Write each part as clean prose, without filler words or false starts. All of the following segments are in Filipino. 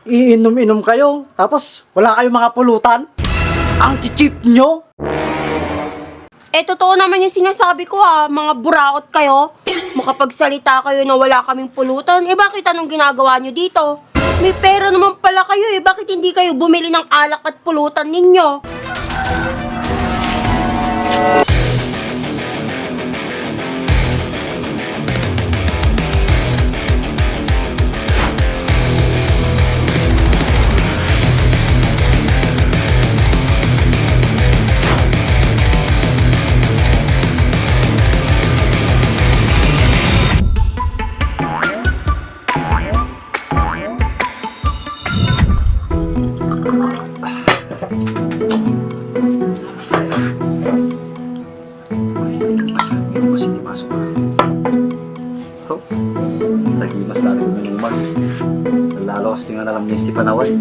Iinom-inom kayo, tapos wala kayong mga pulutan? Ang cheap nyo? Totoo naman yung sinasabi ko mga buraot kayo. Makapagsalita kayo na wala kaming pulutan, bakit anong ginagawa nyo dito? May pera naman pala kayo bakit hindi kayo bumili ng alak at pulutan ninyo? Hindi mas hindi masok ka. Oh, lagi mas lalo minuman. Lalo kasi nga nalam ni si Panaway.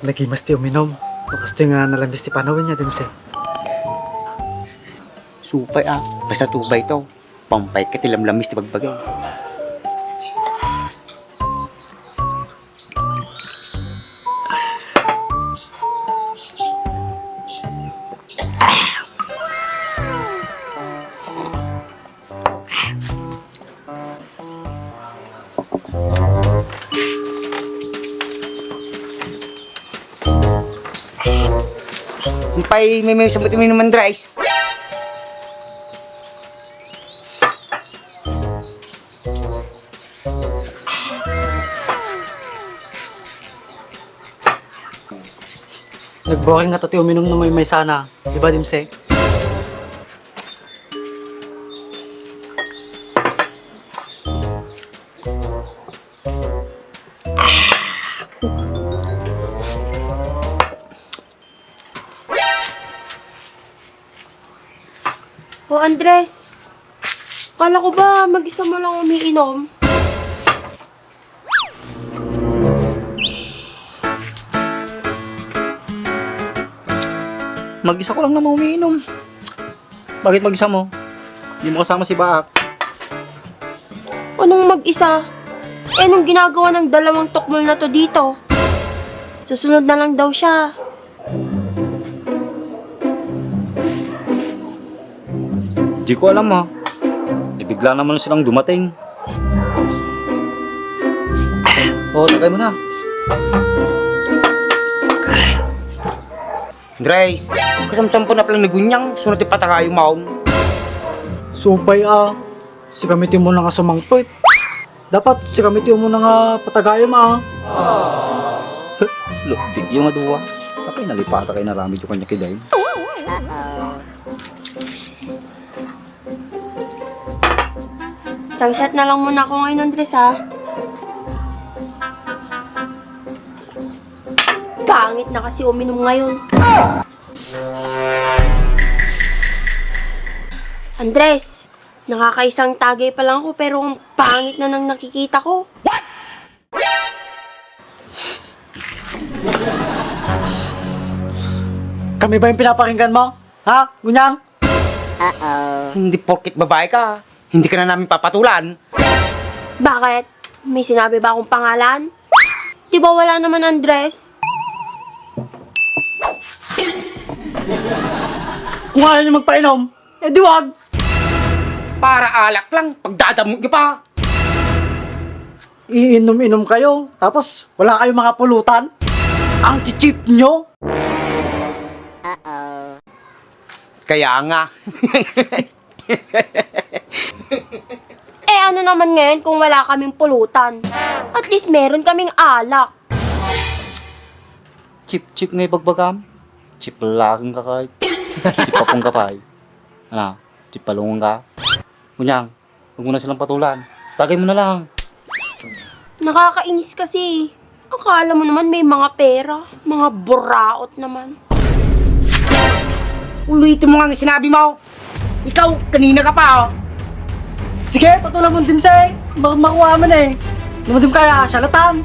Lagi mas ti uminom. Bakas ti nga nalambis ti Panaway niya, Dimse. Supay basta tubay to. Pampay ka tilamlamis ti bagbagay. Sumpay, may sabot yung minuman dries. Nagboring nga to ti uminom na may sana. Di ba, Dimse? Andres, kala ko ba mag-isa mo lang umiinom? Mag-isa ko lang naman umiinom. Bakit mag-isa mo? Hindi mo kasama si Baak. Anong mag-isa? Nung ginagawa ng dalawang tukmol na to dito. Susunod na lang daw siya. Di ko alam Bigla naman silang dumating. Tagay mo na. Grace, kasamsampo na palang nagunyang, sunod ipataka yung maon. Supay si gamitin mo na nga sumangpit. Dapat si gamitin mo na nga patagayam Look, di yung aduwa. Tapay nalipata kayo na rami yung kanya kiday. Isang shot na lang muna ako ngayon, Andres, Pangit na kasi uminom ngayon. Andres, nakakaisang tagay pa lang ako pero ang pangit na nang nakikita ko. Kami ba yung pinapakinggan mo? Ha? Gunyang? Hindi porkit babae ka, hindi ka na namin papatulan. Bakit? May sinabi ba akong pangalan? Di ba wala naman, Andres? Kung ayaw niyo magpainom, di wag. Para alak lang, pagdadamot niyo pa. Iinom-inom kayo, tapos wala kayong mga pulutan? Ang cheap nyo? Kaya nga. Ano naman ngayon kung wala kaming pulutan? At least meron kaming alak. chip nga ibagbagam. Chip lalaking ka kahit. Chip papong kapay. Ano? Chip palungan ka. Kunyang, huwag mo na silang patulan. Tagay mo na lang. Nakakainis kasi. Akala mo naman may mga pera. Mga buraot naman. Ulitin mo nga ang sinabi mo. Ikaw, kanina ka pa, oh. Sige, patulang mo dimsay. Baka makuha mo na eh. Lumadim kaya, salatan.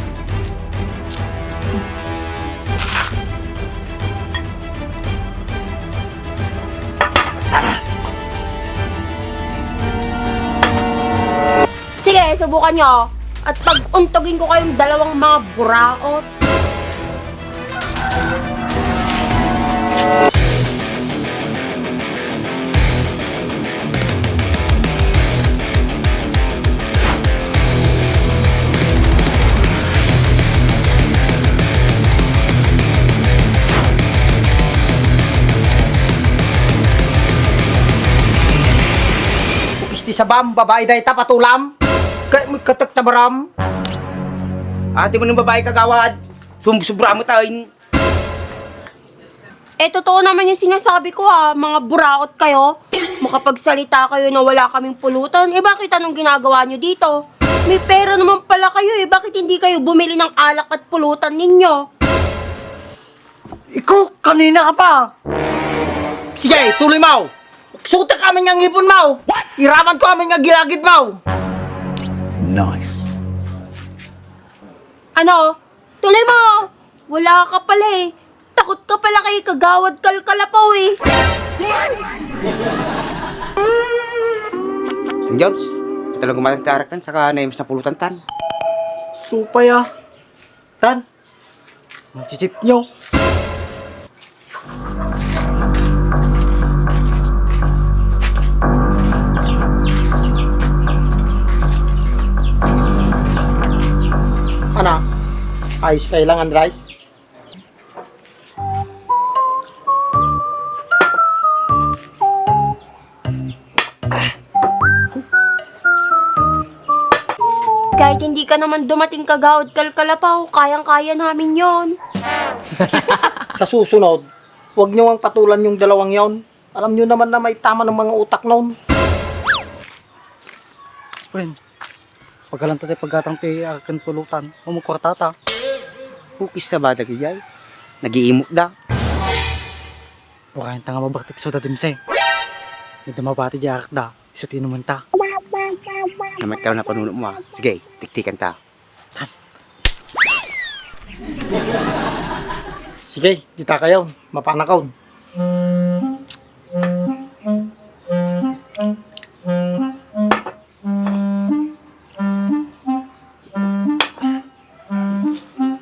Sige, subukan nyo. At pag-untogin ko kayong dalawang mga buraot. Isti sa bam, babae dahi tapatulam. Kaya may kataktabaram. Ate mo ng babae kagawad. Subra mo tayo. Eh, totoo naman yung sinasabi ko mga buraot kayo. Makapagsalita kayo na wala kaming pulutan. Eh, bakit anong ginagawa nyo dito? May pera naman pala kayo eh. Bakit hindi kayo bumili ng alak at pulutan ninyo? Ikaw, kanina ka pa. Sige, tuloy mo. Suta kami ng ipon mo. Iraman ko kami ng gilagid mo. Nice. Ano? Tuloy mo! Wala ka pala eh. Takot ka pala kay kagawad kalkalapaw eh. St. George, talagang gumalang tarakan saka naimas na pulutan tan. Supay ah. Tan. Mag-chip nyo. Ano? Ayos kailangan rice? Kahit hindi ka naman dumating kagawad kalkalapaw, kayang-kaya namin yon. Sa susunod, huwag nyo ang patulan yung dalawang yon. Alam nyo naman na may tama ng mga utak noon. Friend. Pagkalan tayo pagkatang akan pulutan. Umukwartata. Hukis sa badag yay. Nag-iimok da. Wakain tanga mabaktik so datimse. May damabati di arak da. Isa tinumanta. Namat ka na panunod mo, ah. Sige, tiktikan ta. Sige, kita kayo. Mapanakaw.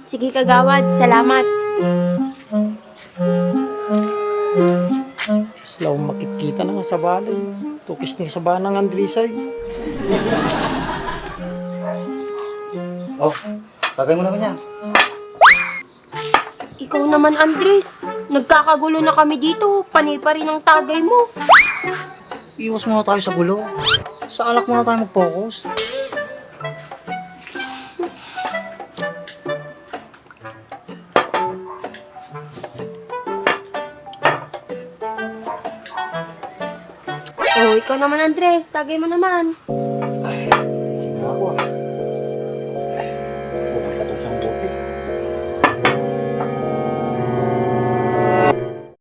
Sige kagawad, salamat. Slaw makikita na nga sa balay. Tukis ni sa banang Andrisay. Oh, tagay mo na kanya. Ikaw naman, Andres. Nagkakagulo na kami dito. Panay pa rin ang tagay mo. Iwas muna tayo sa gulo. Sa alak muna tayo mag-focus. Oh, ikaw naman, Andres. Tagay mo naman.